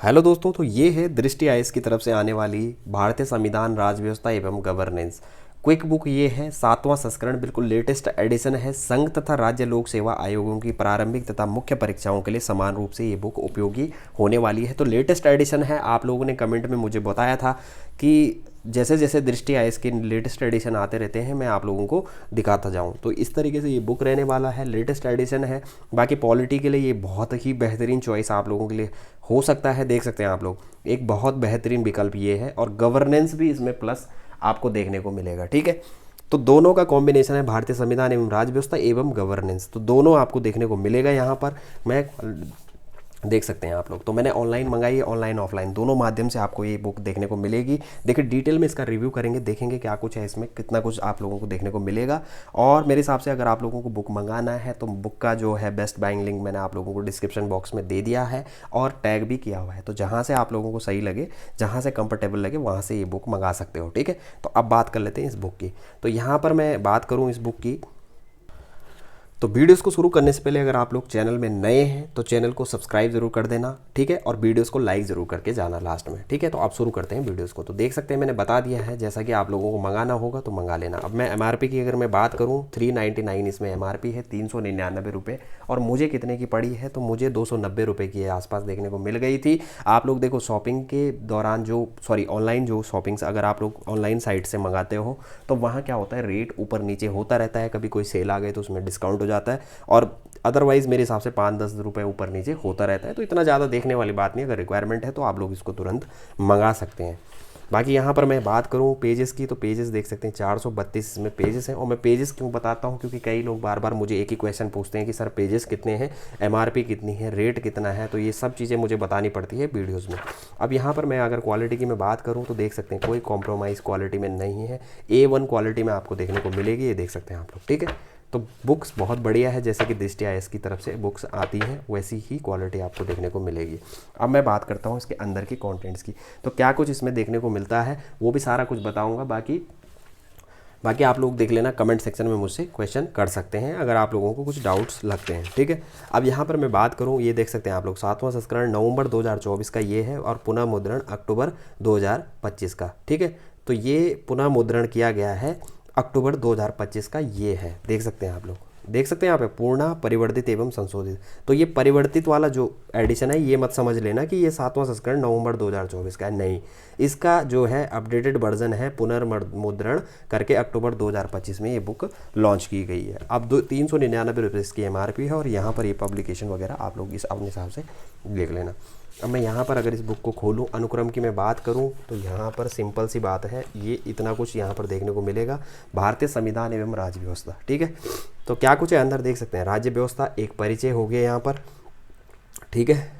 Hello दोस्तों, तो ये है दृष्टि आईएएस की तरफ से आने वाली भारतीय संविधान, राज्य व्यवस्था एवं गवर्नेंस क्विक बुक। ये है 7वां संस्करण, बिल्कुल लेटेस्ट एडिशन है। संघ तथा राज्य लोक सेवा आयोगों की प्रारंभिक तथा मुख्य परीक्षाओं के लिए समान रूप से ये बुक उपयोगी होने वाली है। तो लेटेस्ट एडिशन है। आप लोगों ने कमेंट में मुझे बताया था कि जैसे जैसे दृष्टि आईएएस के लेटेस्ट एडिशन आते रहते हैं मैं आप लोगों को दिखाता जाऊं, तो इस तरीके से ये बुक रहने वाला है। लेटेस्ट एडिशन है। बाकी पॉलिटी के लिए ये बहुत ही बेहतरीन चॉइस आप लोगों के लिए हो सकता है। देख सकते हैं आप लोग, एक बहुत बेहतरीन विकल्प ये है। और गवर्नेंस भी इसमें प्लस आपको देखने को मिलेगा। ठीक है, तो दोनों का कॉम्बिनेशन है, भारतीय संविधान एवं राज्य व्यवस्था एवं गवर्नेंस। तो दोनों आपको देखने को मिलेगा यहाँ पर। मैं देख सकते हैं आप लोग, तो मैंने ऑनलाइन मंगाई है, ऑनलाइन ऑफलाइन दोनों माध्यम से आपको ये बुक देखने को मिलेगी। देखिए डिटेल में इसका रिव्यू करेंगे, देखेंगे क्या कुछ है इसमें, कितना कुछ आप लोगों को देखने को मिलेगा। और मेरे हिसाब से अगर आप लोगों को बुक मंगाना है तो बुक का जो है बेस्ट बाइंग लिंक मैंने आप लोगों को डिस्क्रिप्शन बॉक्स में दे दिया है और टैग भी किया हुआ है। तो जहाँ से आप लोगों को सही लगे, जहाँ से कंफर्टेबल लगे, वहाँ से ये बुक मंगा सकते हो। ठीक है, तो अब बात कर लेते हैं इस बुक की। तो यहाँ पर मैं बात करूँ इस बुक की, तो वीडियोस को शुरू करने से पहले अगर आप लोग चैनल में नए हैं तो चैनल को सब्सक्राइब जरूर कर देना। ठीक है, और वीडियोस को लाइक जरूर करके जाना लास्ट में। ठीक है, तो आप शुरू करते हैं वीडियोस को। तो देख सकते हैं मैंने बता दिया है, जैसा कि आप लोगों को मंगाना होगा तो मंगा लेना। अब मैं एमआरपी की अगर मैं बात करूँ, 399 इसमें एमआरपी है, 399 रुपये। और मुझे कितने की पड़ी है, तो मुझे 290 रुपये की आसपास देखने को मिल गई थी। आप लोग देखो शॉपिंग के दौरान ऑनलाइन जो शॉपिंग्स अगर आप लोग ऑनलाइन साइट से मंगाते हो तो वहाँ क्या होता है, रेट ऊपर नीचे होता रहता है। कभी कोई सेल आ गई तो उसमें डिस्काउंट हो जाता है, और अदरवाइज़ मेरे हिसाब से 5-10 रुपये ऊपर नीचे होता रहता है। तो इतना ज़्यादा देखने वाली बात नहीं। अगर रिक्वायरमेंट है तो आप लोग इसको तुरंत मंगा सकते हैं। बाकी यहाँ पर मैं बात करूँ पेजेस की, तो पेजेस देख सकते हैं 432 इसमें पेजेस हैं। और मैं पेजेस क्यों बताता हूँ, क्योंकि कई लोग बार बार मुझे एक ही क्वेश्चन पूछते हैं कि सर पेजेस कितने हैं, एमआरपी कितनी है, रेट कितना है। तो ये सब चीज़ें मुझे बतानी पड़ती है वीडियोज़ में। अब यहाँ पर मैं अगर क्वालिटी की मैं बात करूँ तो देख सकते हैं कोई कॉम्प्रोमाइज़ क्वालिटी में नहीं है, A1 क्वालिटी में आपको देखने को मिलेगी। ये देख सकते हैं आप लोग। ठीक है, तो बुक्स बहुत बढ़िया है, जैसे कि दृष्टि आईएएस की तरफ से बुक्स आती हैं वैसी ही क्वालिटी आपको देखने को मिलेगी। अब मैं बात करता हूँ इसके अंदर की कंटेंट्स की, तो क्या कुछ इसमें देखने को मिलता है वो भी सारा कुछ बताऊँगा। बाकी आप लोग देख लेना, कमेंट सेक्शन में मुझसे क्वेश्चन कर सकते हैं अगर आप लोगों को कुछ डाउट्स लगते हैं। ठीक है, अब यहाँ पर मैं बात करूँ, ये देख सकते हैं आप लोग 7वां संस्करण नवंबर 2024 का ये है, और पुनः मुद्रण अक्टूबर 2025 का। ठीक है, तो ये पुनः मुद्रण किया गया है अक्टूबर 2025 का ये है। देख सकते हैं आप लोग, देख सकते हैं यहाँ पे पूर्ण परिवर्तित एवं संशोधित। तो ये परिवर्तित वाला जो एडिशन है ये मत समझ लेना कि ये 7वां संस्करण नवंबर 2024 का है, नहीं। इसका जो है अपडेटेड वर्जन है, पुनर्मुद्रण करके अक्टूबर 2025 में ये बुक लॉन्च की गई है। अब 399 रुपये इसकी एमआरपी है, और यहाँ पर ये पब्लिकेशन वगैरह आप लोग इस अपने हिसाब से देख लेना। अब मैं यहाँ पर अगर इस बुक को खोलूँ, अनुक्रम की मैं बात करूँ, तो यहाँ पर सिंपल सी बात है, ये इतना कुछ यहाँ पर देखने को मिलेगा। भारतीय संविधान एवं राज्य व्यवस्था। ठीक है, तो क्या कुछ है अंदर देख सकते हैं। राज्य व्यवस्था एक परिचय हो गया यहाँ पर। ठीक है,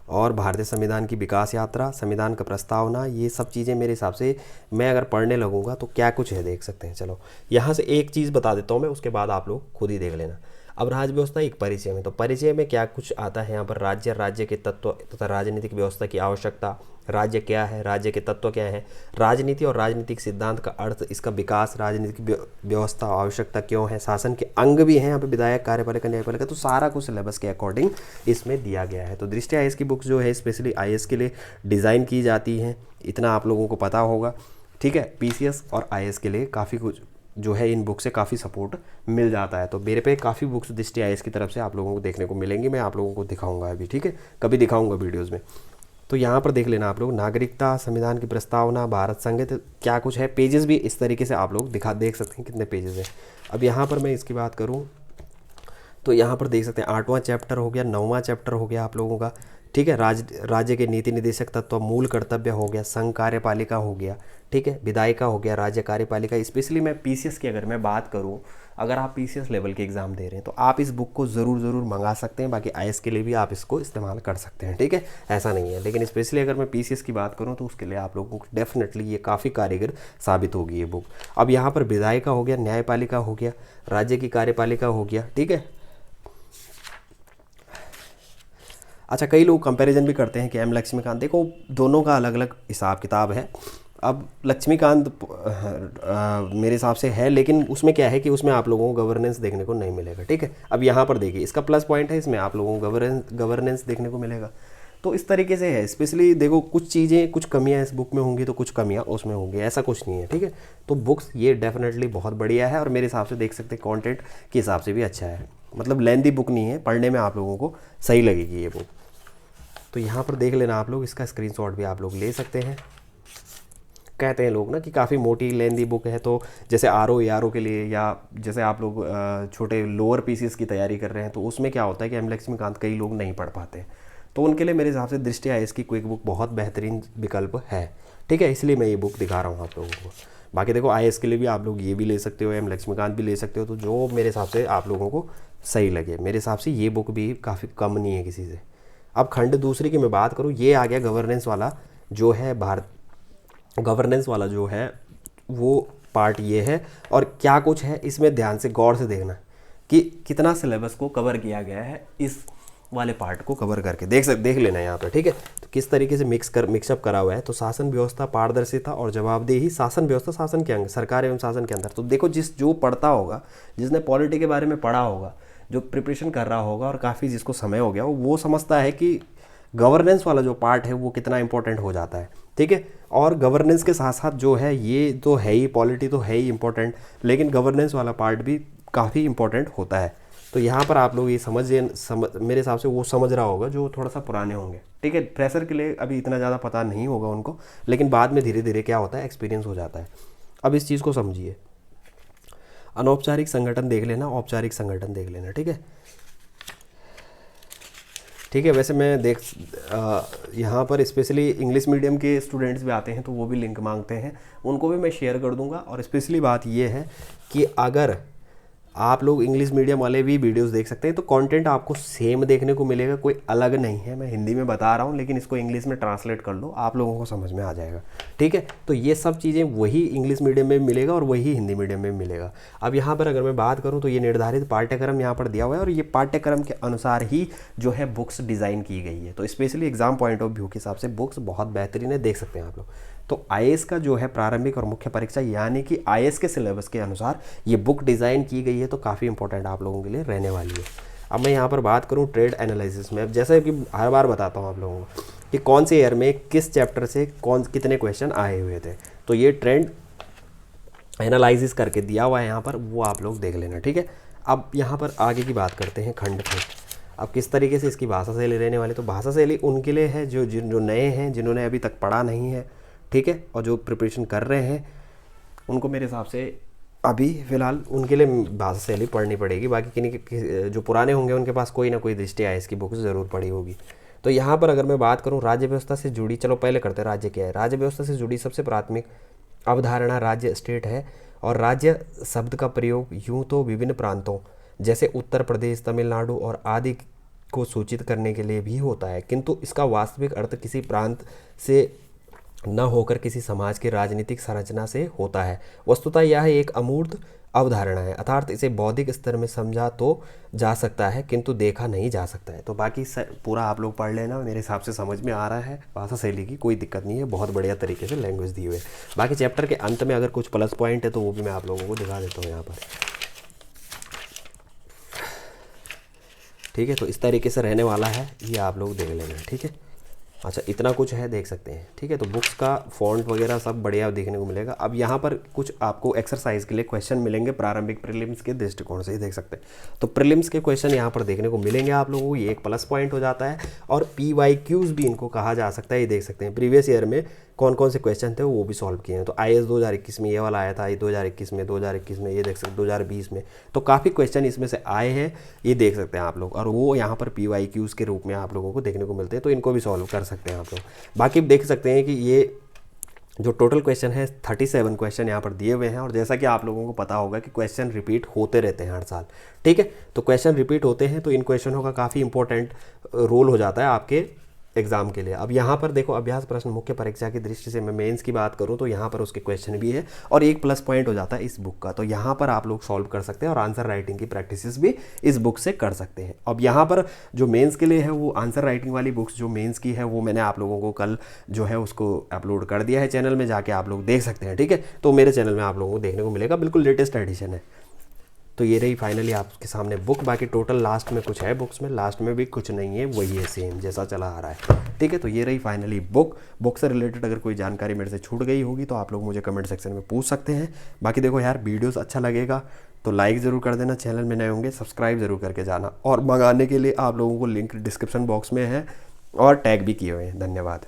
और भारतीय संविधान की विकास यात्रा, संविधान का प्रस्तावना, ये सब चीज़ें मेरे हिसाब से मैं अगर पढ़ने लगूंगा तो क्या कुछ है देख सकते हैं। चलो यहाँ से एक चीज़ बता देता हूँ मैं, उसके बाद आप लोग खुद ही देख लेना। अब राज्य व्यवस्था एक परिचय में, तो परिचय में क्या कुछ आता है यहाँ पर, राज्य के तत्व तथा राजनीतिक व्यवस्था की आवश्यकता, राज्य क्या है, राज्य के तत्व क्या है, राजनीति और राजनीतिक सिद्धांत का अर्थ, इसका विकास, राजनीतिक व्यवस्था आवश्यकता क्यों है, शासन के अंग भी हैं यहाँ पे, विधायक, कार्यपालिका, न्यायपालिका। तो सारा कुछ सिलेबस के अकॉर्डिंग इसमें दिया गया है। तो दृष्टि आईएएस की बुक्स जो है स्पेशली आईएएस के लिए डिज़ाइन की जाती हैं, इतना आप लोगों को पता होगा। ठीक है, पीसीएस और आईएएस के लिए काफ़ी कुछ जो है इन बुक से काफ़ी सपोर्ट मिल जाता है। तो मेरे पे काफ़ी बुक्स दृष्टि आईएएस की तरफ से आप लोगों को देखने को मिलेंगी। मैं आप लोगों को दिखाऊंगा अभी, ठीक है, कभी दिखाऊंगा वीडियोज़ में। तो यहाँ पर देख लेना आप लोग, नागरिकता, संविधान की प्रस्तावना, भारत संघ, तो क्या कुछ है। पेजेस भी इस तरीके से आप लोग देख सकते हैं कितने पेजेस हैं। अब यहाँ पर मैं इसकी बात करूँ तो यहाँ पर देख सकते हैं 8वां चैप्टर हो गया, 9वां चैप्टर हो गया आप लोगों का। ठीक है, राज्य के नीति निर्देशक तत्व, मूल कर्तव्य हो गया, संघ कार्यपालिका हो गया, ठीक है, विधायिका हो गया, राज्य कार्यपालिका। स्पेशली मैं पीसीएस की अगर मैं बात करूँ, अगर आप पीसीएस लेवल के एग्ज़ाम दे रहे हैं तो आप इस बुक को ज़रूर मंगा सकते हैं। बाकी आईएएस के लिए भी आप इसको इस्तेमाल कर सकते हैं। ठीक है, ऐसा नहीं है, लेकिन स्पेशली अगर मैं पीसीएस की बात करूँ तो उसके लिए आप लोगों को डेफिनेटली ये काफ़ी कारगर साबित होगी ये बुक। अब यहाँ पर विधायिका हो गया, न्यायपालिका हो गया, राज्य की कार्यपालिका हो गया। ठीक है, अच्छा, कई लोग कंपैरिजन भी करते हैं कि एम लक्ष्मीकांत, देखो दोनों का अलग अलग हिसाब किताब है। अब लक्ष्मीकांत मेरे हिसाब से है, लेकिन उसमें क्या है कि उसमें आप लोगों को गवर्नेंस देखने को नहीं मिलेगा। ठीक है, अब यहाँ पर देखिए इसका प्लस पॉइंट है, इसमें आप लोगों को गवर्नेंस देखने को मिलेगा। तो इस तरीके से है। स्पेशली देखो कुछ चीज़ें, कुछ कमियां इस बुक में होंगी तो कुछ कमियां उसमें होंगी, ऐसा कुछ नहीं है, ठीक है। तो बुक्स ये डेफिनेटली बहुत बढ़िया है और मेरे हिसाब से देख सकते हैं कंटेंट के हिसाब से भी अच्छा है। मतलब लेंदी बुक नहीं है, पढ़ने में आप लोगों को सही लगेगी ये बुक। तो यहाँ पर देख लेना आप लोग, इसका स्क्रीनशॉट भी आप लोग ले सकते हैं। कहते हैं लोग ना कि काफ़ी मोटी लेंदी बुक है, तो जैसे आर ओ के लिए, या जैसे आप लोग छोटे लोअर पीसीएस की तैयारी कर रहे हैं तो उसमें क्या होता है कि एम लक्ष्मीकांत कई लोग नहीं पढ़ पाते, तो उनके लिए मेरे हिसाब से दृष्टि आईएएस की क्विक बुक बहुत बेहतरीन विकल्प है, ठीक है। इसलिए मैं ये बुक दिखा रहा हूँ आप लोगों को। बाकी देखो आईएएस के लिए भी आप लोग ये भी ले सकते हो, एम लक्ष्मीकांत भी ले सकते हो, तो जो मेरे हिसाब से आप लोगों को सही लगे। मेरे हिसाब से ये बुक भी काफ़ी कम नहीं है किसी से। अब खंड दूसरी की मैं बात करूँ, ये आ गया गवर्नेंस वाला जो है, भारत गवर्नेंस वाला जो है वो पार्ट ये है। और क्या कुछ है इसमें, ध्यान से गौर से देखना कि कितना सिलेबस को कवर किया गया है, इस वाले पार्ट को कवर करके देख लेना यहाँ पे, ठीक है। तो किस तरीके से मिक्सअप करा हुआ है। तो शासन व्यवस्था, पारदर्शिता और जवाबदेही। शासन व्यवस्था, शासन के अंग, सरकार एवं शासन के अंदर। तो देखो जो पढ़ता होगा, जिसने पॉलिटी के बारे में पढ़ा होगा, जो प्रिपरेशन कर रहा होगा और काफ़ी जिसको समय हो गया वो समझता है कि गवर्नेंस वाला जो पार्ट है वो कितना इंपॉर्टेंट हो जाता है, ठीक है। और गवर्नेंस के साथ साथ जो है ये तो है ही, पॉलिटी तो है ही इंपॉर्टेंट, लेकिन गवर्नेंस वाला पार्ट भी काफ़ी इंपॉर्टेंट होता है। तो यहाँ पर आप लोग ये मेरे हिसाब से वो समझ रहा होगा जो थोड़ा सा पुराने होंगे, ठीक है। फ्रेशर के लिए अभी इतना ज़्यादा पता नहीं होगा उनको, लेकिन बाद में धीरे धीरे क्या होता है, एक्सपीरियंस हो जाता है। अब इस चीज़ को समझिए। अनौपचारिक संगठन देख लेना, औपचारिक संगठन देख लेना, ठीक है। ठीक है, वैसे मैं यहाँ पर स्पेशली इंग्लिश मीडियम के स्टूडेंट्स भी आते हैं तो वो भी लिंक मांगते हैं, उनको भी मैं शेयर कर दूंगा। और स्पेशली बात ये है कि अगर आप लोग इंग्लिश मीडियम वाले भी वीडियोस देख सकते हैं तो कंटेंट आपको सेम देखने को मिलेगा, कोई अलग नहीं है। मैं हिंदी में बता रहा हूँ लेकिन इसको इंग्लिश में ट्रांसलेट कर लो, आप लोगों को समझ में आ जाएगा, ठीक है। तो ये सब चीज़ें वही इंग्लिश मीडियम में मिलेगा और वही हिंदी मीडियम में मिलेगा। अब यहाँ पर अगर मैं बात करूँ तो ये निर्धारित पाठ्यक्रम यहाँ पर दिया हुआ है और ये पाठ्यक्रम के अनुसार ही जो है बुक्स डिज़ाइन की गई है। तो specially exam point of view के हिसाब से बुक्स बहुत बेहतरीन है, देख सकते हैं आप लोग। तो आईएएस का जो है प्रारंभिक और मुख्य परीक्षा यानी कि आईएएस के सिलेबस के अनुसार ये बुक डिज़ाइन की गई है, तो काफ़ी इंपॉर्टेंट आप लोगों के लिए रहने वाली है। अब मैं यहाँ पर बात करूँ ट्रेड एनालिसिस में, जैसे कि हर बार बताता हूँ आप लोगों को कि कौन से ईयर में किस चैप्टर से कितने क्वेश्चन आए हुए थे। तो ये ट्रेंड एनालिसिस करके दिया हुआ है यहाँ पर, वो आप लोग देख लेना, ठीक है। अब यहाँ पर आगे की बात करते हैं खंड में। अब किस तरीके से इसकी भाषा शैली रहने वाली, तो भाषा शैली उनके लिए है जो नए हैं, जिन्होंने अभी तक पढ़ा नहीं है, ठीक है, और जो प्रिपरेशन कर रहे हैं उनको मेरे हिसाब से अभी फ़िलहाल उनके लिए भाषा शैली पढ़नी पड़ेगी। बाकी जो पुराने होंगे उनके पास कोई ना कोई दृष्टि आईएएस की बुक ज़रूर पढ़ी होगी। तो यहाँ पर अगर मैं बात करूँ राज्य व्यवस्था से जुड़ी, चलो पहले करते हैं राज्य क्या है। राज्य व्यवस्था से जुड़ी सबसे प्राथमिक अवधारणा राज्य स्टेट है। और राज्य शब्द का प्रयोग यूँ तो विभिन्न प्रांतों जैसे उत्तर प्रदेश, तमिलनाडु और आदि को सूचित करने के लिए भी होता है, किंतु इसका वास्तविक अर्थ किसी प्रांत से न होकर किसी समाज की राजनीतिक संरचना से होता है। वस्तुतः यह एक अमूर्त अवधारणा है, अर्थात इसे बौद्धिक स्तर में समझा तो जा सकता है किंतु देखा नहीं जा सकता है। तो बाकी पूरा आप लोग पढ़ लेना, मेरे हिसाब से समझ में आ रहा है। भाषा शैली की कोई दिक्कत नहीं है, बहुत बढ़िया तरीके से लैंग्वेज दी हुई है। बाकी चैप्टर के अंत में अगर कुछ प्लस पॉइंट है तो वो भी मैं आप लोगों को दिखा देता हूँ यहाँ पर, ठीक है। तो इस तरीके से रहने वाला है, ये आप लोग देख लेना, ठीक है। अच्छा, इतना कुछ है, देख सकते हैं, ठीक है। तो बुक्स का फॉन्ट वगैरह सब बढ़िया देखने को मिलेगा। अब यहाँ पर कुछ आपको एक्सरसाइज के लिए क्वेश्चन मिलेंगे प्रारंभिक प्रीलिम्स के दृष्टिकोण से ही, देख सकते हैं। तो प्रीलिम्स के क्वेश्चन यहाँ पर देखने को मिलेंगे आप लोगों को, ये एक प्लस पॉइंट हो जाता है। और PYQs भी इनको कहा जा सकता है, ये देख सकते हैं प्रीवियस ईयर में कौन कौन से क्वेश्चन थे वो भी सॉल्व किए हैं। तो आईएएस 2021 में ये वाला आया था, ये 2021 में, 2021 में, ये देख सकते 2020 में, तो काफ़ी क्वेश्चन इसमें से आए हैं, ये देख सकते हैं आप लोग। और वो यहाँ पर PYQs के रूप में आप लोगों को देखने को मिलते हैं, तो इनको भी सॉल्व कर सकते हैं आप लोग। बाकी देख सकते हैं कि ये जो टोटल क्वेश्चन है 37 क्वेश्चन यहाँ पर दिए हुए हैं। और जैसा कि आप लोगों को पता होगा कि क्वेश्चन रिपीट होते रहते हैं हर साल, ठीक है। तो क्वेश्चन रिपीट होते हैं तो इन क्वेश्चनों का काफ़ी इंपॉर्टेंट रोल हो जाता है आपके एग्जाम के लिए। अब यहाँ पर देखो अभ्यास प्रश्न मुख्य परीक्षा की दृष्टि से मैं मेंस की बात करूँ तो यहाँ पर उसके क्वेश्चन भी है और एक प्लस पॉइंट हो जाता है इस बुक का। तो यहाँ पर आप लोग सॉल्व कर सकते हैं और आंसर राइटिंग की प्रैक्टिस भी इस बुक से कर सकते हैं। अब यहाँ पर जो मेंस के लिए है वो आंसर राइटिंग वाली बुक्स जो मेंस की है वो मैंने आप लोगों को कल जो है उसको अपलोड कर दिया है चैनल में, जाके आप लोग देख सकते हैं, ठीक है। तो मेरे चैनल में आप लोगों को देखने को मिलेगा, बिल्कुल लेटेस्ट एडिशन है। तो ये रही फाइनली आपके सामने बुक। बाकी टोटल लास्ट में कुछ है बुक्स में, लास्ट में भी कुछ नहीं है, वही है सेम जैसा चला आ रहा है। ठीक है, तो ये रही फाइनली बुक से रिलेटेड अगर कोई जानकारी मेरे से छूट गई होगी तो आप लोग मुझे कमेंट सेक्शन में पूछ सकते हैं। बाकी देखो यार, वीडियोस अच्छा लगेगा तो लाइक ज़रूर कर देना, चैनल में नए होंगे सब्सक्राइब ज़रूर करके जाना, और मंगाने के लिए आप लोगों को लिंक डिस्क्रिप्शन बॉक्स में है और टैग भी किए हुए हैं। धन्यवाद।